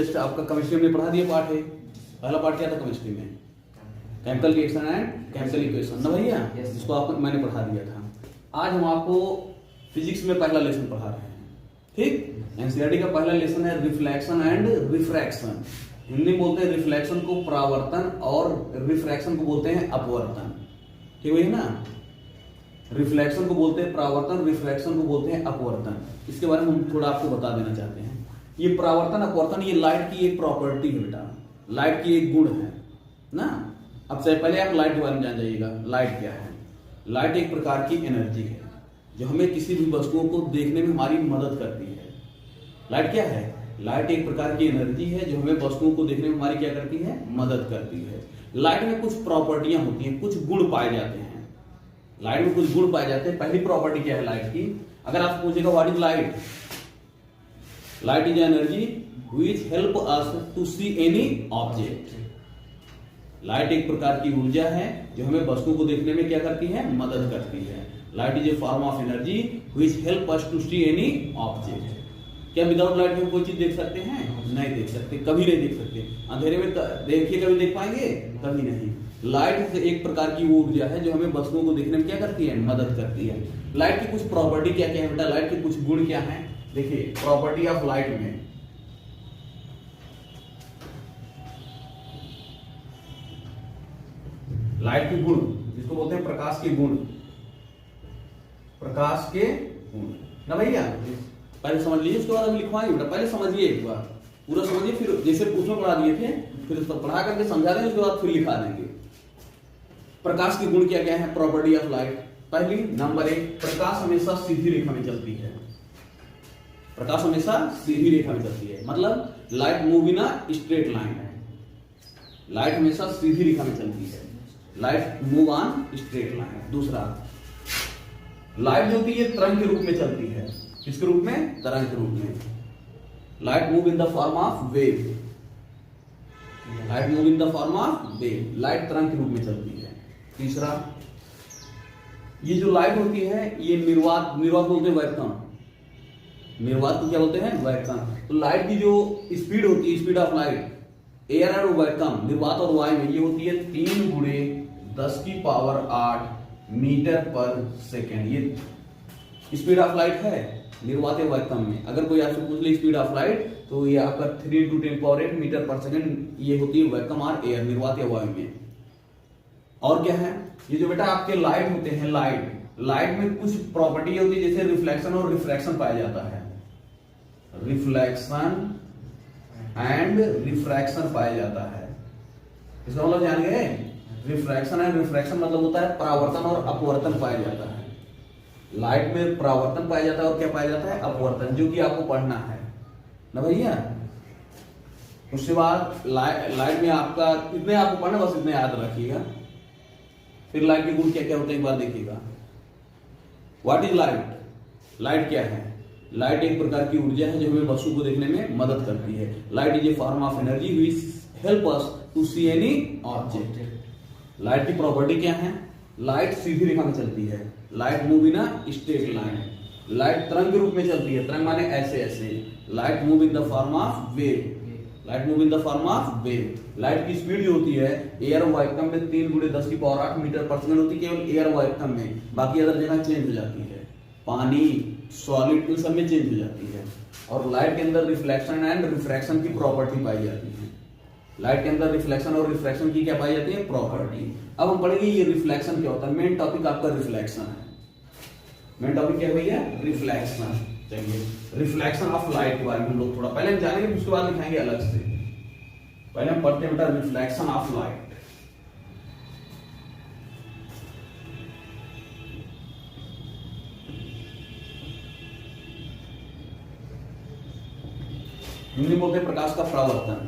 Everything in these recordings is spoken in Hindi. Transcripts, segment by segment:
जस्ट आपका केमिस्ट्री में पढ़ा दिया पार्ट है। पहला पार्ट क्या था केमिस्ट्री में? Chemical reaction and chemical equation ना भैया, जिसको आपको मैंने पढ़ा दिया था। आज हम आपको फिजिक्स में पहला लेसन पढ़ा रहे हैं, ठीक। एनसीईआरटी का पहला लेसन है रिफ्लेक्शन एंड रिफ्रैक्शन। हिंदी में बोलते हैं रिफ्लेक्शन को परावर्तन और रिफ्रैक्शन को बोलते हैं अपवर्तन, ठीक है ना। रिफ्लेक्शन को बोलते हैं परावर्तन, रिफ्रैक्शन को बोलते हैं अपवर्तन। इसके बारे में हम थोड़ा आपको बता देना चाहते हैं। ये परावर्तन अपवर्तन ये लाइट की एक प्रॉपर्टी है बेटा, लाइट की एक गुण है ना। अब से पहले आप लाइट के बारे में जान जाइएगा। लाइट क्या है? लाइट एक प्रकार की एनर्जी है जो हमें किसी भी वस्तुओं को देखने में हमारी मदद करती है। लाइट क्या है? लाइट एक प्रकार की एनर्जी है जो हमें वस्तुओं को देखने में हमारी क्या करती है? मदद करती है। लाइट में कुछ प्रॉपर्टियां होती हैं, कुछ गुण पाए जाते हैं। लाइट में कुछ गुण पाए जाते हैं। पहली प्रॉपर्टी क्या है लाइट की? अगर आप पूछेगा what is light? Light is energy which help us to see any object. Light एक प्रकार की ऊर्जा है जो हमें वस्तु को देखने में क्या करती है? मदद करती है। Light is a form of energy which help us to see any object. क्या विदाउट लाइट हम कोई चीज देख सकते हैं? नहीं देख सकते, कभी नहीं देख सकते। अंधेरे में देखिए कभी देख पाएंगे? कभी नहीं। लाइट एक प्रकार की वो ऊर्जा है जो हमें वस्तुओं को देखने में क्या करती है? मदद करती है। लाइट की कुछ प्रॉपर्टी क्या क्या है बेटा? लाइट के कुछ गुण क्या है? देखिए प्रॉपर्टी ऑफ लाइट में लाइट के गुण, जिसको बोलते हैं प्रकाश के गुण। प्रकाश के गुण ना भैया, पहले समझ लीजिए, उसके बाद हम लिखवाएंगे बेटा। पहले समझिए एक बार, पूरा समझिए, फिर जैसे उसमें पढ़ा दिए थे फिर उसको पढ़ा करके समझा देंगे, उसके बाद फिर लिखा देंगे। प्रकाश के गुण क्या क्या है? Property of light. पहली नंबर 1, प्रकाश हमेशा सीधी रेखा में चलती है। प्रकाश हमेशा सीधी रेखा में चलती है, मतलब light move in a straight line है। लाइट हमेशा सीधी रेखा में चलती है। Light move on straight line. दूसरा, लाइट जो होती है तरंग के रूप में चलती है। किसके रूप में? तरंग के रूप में। Light move in the form of wave. Light move in the form of wave. Light तरंग के रूप में चलती है। तीसरा, ये जो लाइट होती है ये निर्वात बोलते हैं वैक्यूम। निर्वात को क्या बोलते हैं? वैक्यूम। तो लाइट की जो स्पीड होती है, स्पीड ऑफ लाइट, एयर और वैक्यूम, निर्वात और वायु में, ये होती है 3 × 10⁸ मीटर पर सेकेंड। ये स्पीड ऑफ लाइट है निर्वात या वैक्यूम में। अगर कोई आपसे पूछ ले स्पीड ऑफ लाइट, तो ये आपका 3 × 10⁸ मीटर पर सेकेंड ये होती है वैक्यूम और एयर, निर्वात या वायु में। और क्या है? ये जो बेटा आपके लाइट होते हैं, लाइट में कुछ प्रॉपर्टी होती है, जैसे रिफ्लेक्शन और रिफ्रैक्शन पाया जाता है। रिफ्लेक्शन एंड रिफ्रैक्शन पाया जाता है। इसका मतलब जान गए? रिफ्रैक्शन एंड रिफ्रैक्शन मतलब होता है परावर्तन और अपवर्तन पाया जाता है। लाइट में परावर्तन पाया जाता है और क्या पाया जाता है? अपवर्तन, जो कि आपको पढ़ना है ना भैया। उसके बाद लाइट में आपका इतने आपको पढ़ना, बस इतने याद रखिएगा। फिर लाइट के गुण क्या क्या होते हैं एक बार देखिएगा। What is light? लाइट क्या है? लाइट एक प्रकार की ऊर्जा है जो हमें वस्तु को देखने में मदद करती है। Light is a form of energy which help us to see any object. Light की प्रॉपर्टी क्या है? लाइट सीधी रेखा में चलती है। Light move in a straight line. Light तरंग के रूप में चलती है। तरंग माने ऐसे ऐसे। Light move in the form of wave. Light move in the form of wave. Light की स्पीड जो होती है एयर और वैक्यूम में 3 × 10⁸ मीटर पर सेकेंड होती है, केवल एयर और वैक्यूम में। बाकी अदर जगह चेंज हो जाती है। पानी, सॉलिड, इन सब में चेंज हो जाती है। और लाइट के अंदर रिफ्लेक्शन एंड रिफ्रैक्शन की प्रॉपर्टी पाई जाती है। लाइट के अंदर रिफ्लेक्शन और रिफ्रैक्शन की क्या पाई जाती है? प्रॉपर्टी। अब हम पढ़ेंगे ये रिफ्लेक्शन क्या होता है। मेन टॉपिक आपका रिफ्लेक्शन है। मेन टॉपिक क्या भैया? रिफ्लेक्शन। चलिए रिफ्लेक्शन ऑफ लाइट के बारे में हम लोग थोड़ा पहले हम जानेंगे, उसके बाद लिखाएंगे अलग से। पहले हम पढ़ते हैं बेटा रिफ्लेक्शन ऑफ लाइट। हिंदी बोलते हैं प्रकाश का परावर्तन।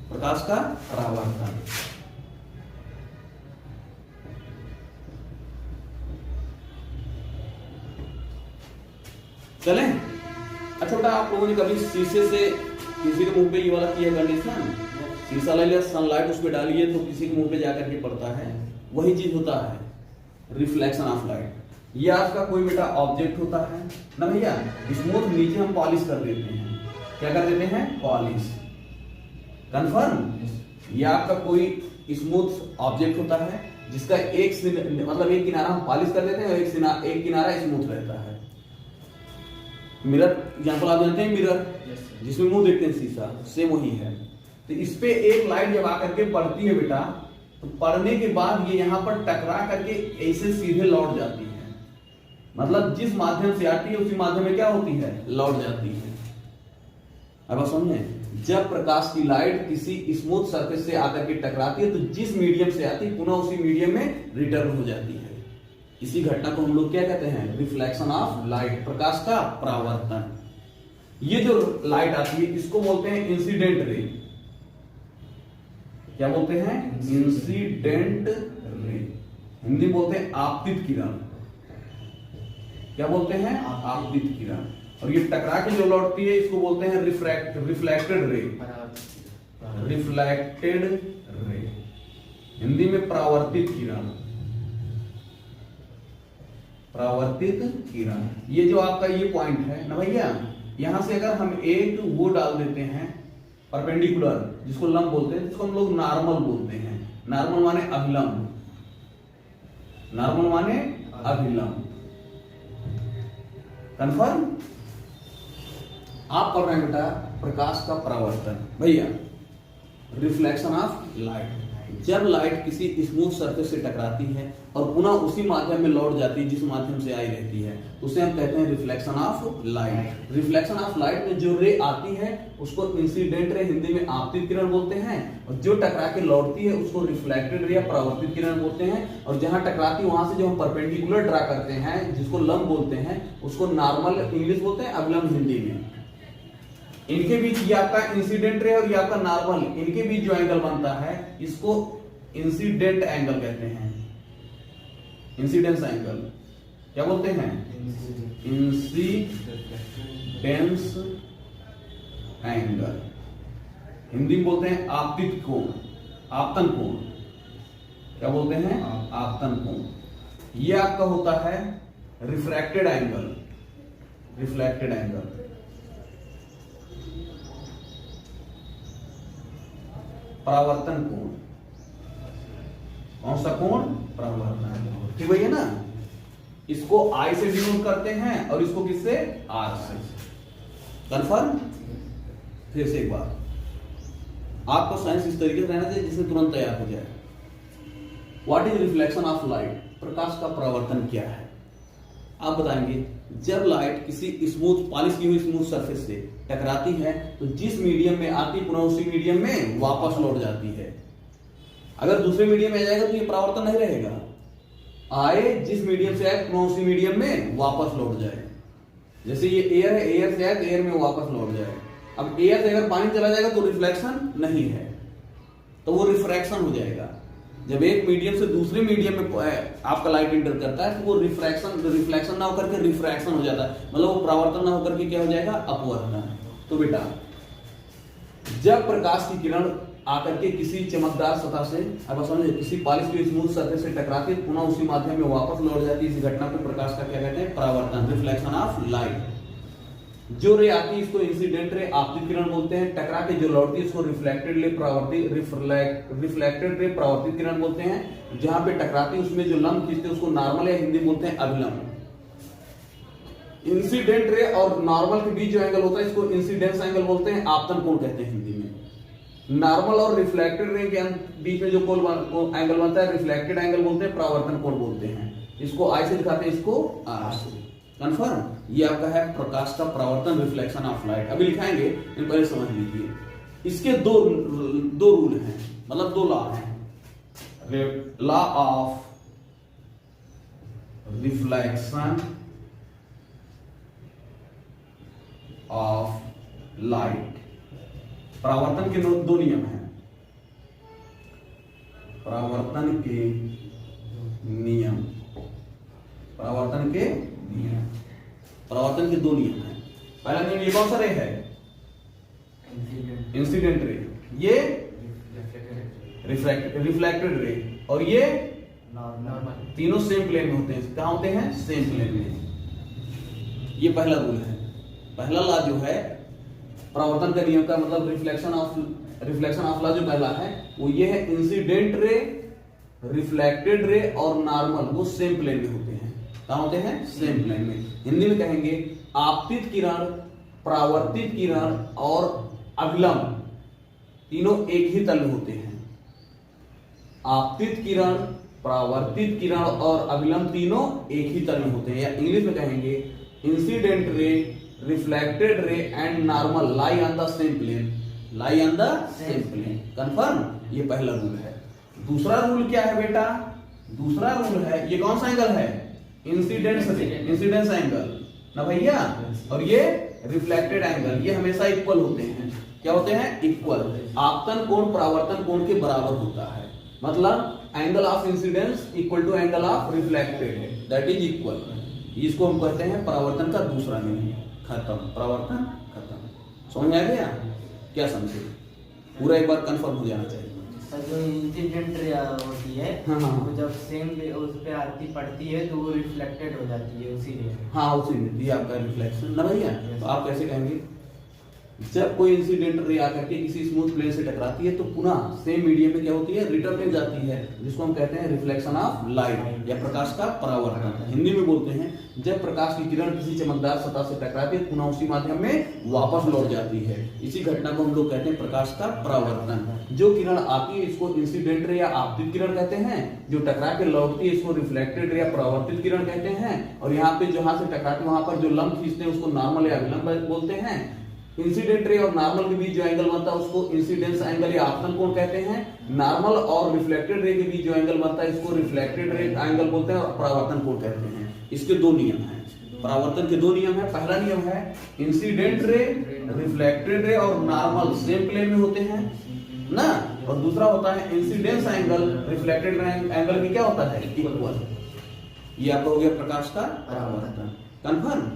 प्रकाश का परावर्तन। चलें? अच्छा बेटा, आप लोगों ने कभी शीशे से किसी के मुंह पे ये वाला किया कंडीशन? शीशा ले लिया, सनलाइट उस पे डालिए तो किसी के मुंह पे जाकर के पड़ता है। वही चीज होता है रिफ्लेक्शन ऑफ लाइट। ये आपका कोई बेटा ऑब्जेक्ट होता है ना भैया, स्मूथ नीचे हम पॉलिश कर देते हैं, क्या कर देते हैं, पॉलिश। कंफर्म। ये आपका कोई स्मूथ ऑब्जेक्ट होता है जिसका एक किनारा हम पॉलिश कर देते हैं और एक किनारा स्मूथ रहता है। मिरर एग्जांपल आप जानते हैं, मिरर जिसमें मुंह देखते हैं शीशा, सेम वही है। तो इस पे एक लाइट जब आकर के पड़ती है बेटा, तो पड़ने के बाद ये यहाँ पर टकरा करके ऐसे सीधे लौट जाती है। मतलब जिस माध्यम से आती है उसी माध्यम में क्या होती है, लौट जाती है। अब समझे, जब प्रकाश की लाइट किसी स्मूथ सरफेस से आकर के टकराती है तो जिस मीडियम से आती है पुनः उसी मीडियम में रिटर्न हो जाती है। इसी घटना को हम लोग क्या कहते हैं, रिफ्लेक्शन ऑफ लाइट, प्रकाश का परावर्तन। ये जो लाइट आती है इसको बोलते हैं इंसिडेंट रे। क्या बोलते हैं, इंसिडेंट रे। हिंदी बोलते हैं आपतित किरण। क्या बोलते हैं, आपतित किरण। और ये टकरा के जो लौटती है इसको बोलते हैं रिफ्लेक्टेड रे। रिफ्लेक्टेड रे, हिंदी में परावर्तित किरण। परावर्तित किरण। ये जो आपका ये पॉइंट है ना भैया, यहां से अगर हम एक वो डाल देते हैं परपेंडिकुलर, जिसको लंब बोलते हैं, जिसको हम लोग नॉर्मल बोलते हैं। नॉर्मल माने अभिलंब, नॉर्मल माने अभिलंब। कंफर्म। आप पढ़ रहे हैं बेटा प्रकाश का परावर्तन। भैया रिफ्लेक्शन ऑफ लाइट, जब लाइट किसी स्मूथ सरफेस से टकराती है और पुनः उसी माध्यम में लौट जाती है जिस माध्यम से आई रहती है, उसे हम कहते हैं reflection of light. Reflection of light में जो रे आती है उसको इंसिडेंट रे, हिंदी में आपतित किरण बोलते हैं। और जो टकरा के लौटती है उसको रिफ्लेक्टेड रे या परावर्तित किरण बोलते हैं। और जहां टकराती है वहां से जो हम परपेंडिकुलर ड्रा करते हैं, जिसको लंब बोलते हैं, उसको नॉर्मल इंग्लिश बोलते हैं, अभिलंब हिंदी में। इनके बीच ये आपका इंसिडेंट रे और ये आपका नॉर्मल, इनके बीच जो एंगल बनता है इसको इंसिडेंट एंगल कहते हैं। इंसिडेंस एंगल क्या बोलते हैं, इंसिडेंस एंगल। हिंदी में बोलते हैं आपतित कोण, आपतन कोण। क्या बोलते हैं, आपतन कोण। ये आपका होता है रिफ्रैक्टेड एंगल। रिफ्लेक्टेड एंगल, परावर्तन कोण। कौन सा कोण, परावर्तन। ठीक भैया ना। इसको आई से डिनोट करते हैं और इसको किससे, आर से। कंफर्म। फिर से एक बार, आपको साइंस इस तरीके से रहना चाहिए जिससे तुरंत तैयार हो जाए। What is reflection of light, प्रकाश का परावर्तन क्या है। आप बताएंगे, जब लाइट किसी स्मूथ पॉलिश की हुई स्मूथ सरफेस से टकराती है तो जिस मीडियम में आती पुनः उसी मीडियम में वापस लौट जाती है। अगर दूसरे मीडियम में आ जाएगा तो ये परावर्तन नहीं रहेगा। आए जिस मीडियम से आए पुनः उसी मीडियम में वापस लौट जाए। जैसे ये एयर है, एयर से आए तो एयर में वापस लौट जाए। अब एयर से अगर पानी चला जाएगा तो रिफ्लेक्शन नहीं है, तो वो रिफ्रैक्शन हो जाएगा। जब एक मीडियम से दूसरे मीडियम में आपका लाइट इंटर करता है तो वो रिफ्लेक्शन ना होकर के रिफ्रैक्शन हो जाता है। मतलब वो परावर्तन ना होकर के क्या हो जाएगा, अपवर्तन। तो बेटा जब प्रकाश की किरण आकर के किसी चमकदार सतह से, अब समझे, किसी पॉलिश की स्मूथ सरफेस से टकराती है पुनः उसी माध्यम में वापस लौट जाती है, इस घटना को प्रकाश का क्या कहते हैं, परावर्तन, रिफ्लेक्शन ऑफ लाइट। जो रे आती है इसको इंसिडेंट रे, आपतित किरण बोलते हैं। टकरा के जो लौटती है इसको रिफ्लेक्टेड रे, रिफ्लेक्टेड रे, परावर्तित किरण बोलते हैं। जहां पे टकराती है उसमें जो लंब खींचते हैं उसको नॉर्मल या हिंदी बोलते हैं अभिलंब। इंसिडेंट रे और नॉर्मल के बीच जो एंगल होता है इसको इंसिडेंस एंगल बोलते हैं, आपतन कोण कहते हैं हिंदी में। नॉर्मल और रिफ्लेक्टेड रे के बीच में जो एंगल बनता है रिफ्लेक्टेड एंगल बोलते हैं, परावर्तन कोण बोलते हैं। इसको आई से दिखाते हैं, इसको आर से। कंफर्म। ये आपका है प्रकाश का परावर्तन, रिफ्लेक्शन ऑफ लाइट। अभी लिखाएंगे, इन पहले समझ लीजिए। इसके दो रूल हैं, मतलब दो लॉ हैं। Law of reflection of light. परावर्तन के दो नियम हैं। परावर्तन के नियम, परावर्तन के नियम, परावर्तन के दो नियम हैं। पहला नियम ये कौन सा रे है, इंसिडेंट रे। ये रिफ्लेक्टेड रे। और ये तीनों सेम प्लेन में होते हैं। कहां होते हैं, सेम प्लेन में। ये पहला रूल है। पहला लॉ जो है परावर्तन का नियम का मतलब रिफ्लेक्शन ऑफ लॉ जो पहला है वो ये है, इंसिडेंट रे, रिफ्लेक्टेड रे और नॉर्मल वो सेम प्लेन में होते हैं। कहां होते हैं? सेम प्लेन में। हिंदी में कहेंगे आपतित किरण, परावर्तित किरण और अभिलंब तीनों एक ही तल में होते हैं। आपतित किरण, परावर्तित किरण और अभिलंब तीनों एक ही तल में होते हैं। या इंग्लिश में कहेंगे incident ray, reflected ray and normal lie on the same plane, lie on the same plane. Confirm? ये पहला रूल है। दूसरा रूल क्या है बेटा? दूसरा रूल है, ये कौन सा एंगल है? इंसिडेंस एंगल ना भैया, और ये रिफ्लेक्टेड एंगल, ये हमेशा इक्वल होते हैं। क्या होते हैं? इक्वल। आपतन कोण परावर्तन कोण के बराबर होता है, मतलब angle of incidence equal to angle of reflected, that is equal. इसको हम कहते हैं परावर्तन का दूसरा नियम। खत्म, परावर्तन खत्म। समझ आ गया? क्या समझे? पूरा एक बार कंफर्म हो जाना चाहिए। सर जो इंसिडेंट रे होती है, हाँ, हाँ, वो जब सेम उस पे आती पड़ती है तो वो रिफ्लेक्टेड हो जाती है उसी रे। हाँ, उसी में ये आपका रिफ्लेक्शन ना भैया। तो आप कैसे कहेंगे? जब कोई इंसिडेंट रे आकर के किसी स्मूथ प्लेन से टकराती है तो पुनः सेम मीडियम में क्या होती है? रिटर्न में जाती है, जिसको हम कहते हैं रिफ्लेक्शन ऑफ लाइट या प्रकाश का परावर्तन। हिंदी में बोलते हैं जब प्रकाश की किरण किसी चमकदार सतह से टकराती है पुनः उसी माध्यम में वापस लौट जाती है। इसी घटना को हम लोग कहते हैं प्रकाश का परावर्तन। जो किरण आती है इसको इंसिडेंट रे या आपतित किरण कहते हैं, जो टकरा के लौटती है इसको रिफ्लेक्टेड रे या परावर्तित किरण कहते हैं, और यहाँ पे जहां से टकराती है वहां पर जो लंब खींचते हैं उसको नॉर्मल या अभिलंब बोलते हैं। इंसिडेंट रे और नॉर्मल के बीच जो एंगल बनता है उसको इंसिडेंस एंगल या आपतन कोण कहते हैं। नॉर्मल और रिफ्लेक्टेड रे के बीच जो एंगल बनता है इसको रिफ्लेक्टेड रे एंगल बोलते हैं और परावर्तन कोण कहते हैं। इसके दो नियम हैं, परावर्तन के दो नियम है। पहला नियम है इंसिडेंट रे, रिफ्लेक्टेड रे और नॉर्मल सेम प्लेन में होते हैं ना, और दूसरा होता है इंसिडेंस एंगल, रिफ्लेक्टेड एंगल भी क्या होता है? इक्वल। ये आपका हो गया प्रकाश का परावर्तन। कंफर्म?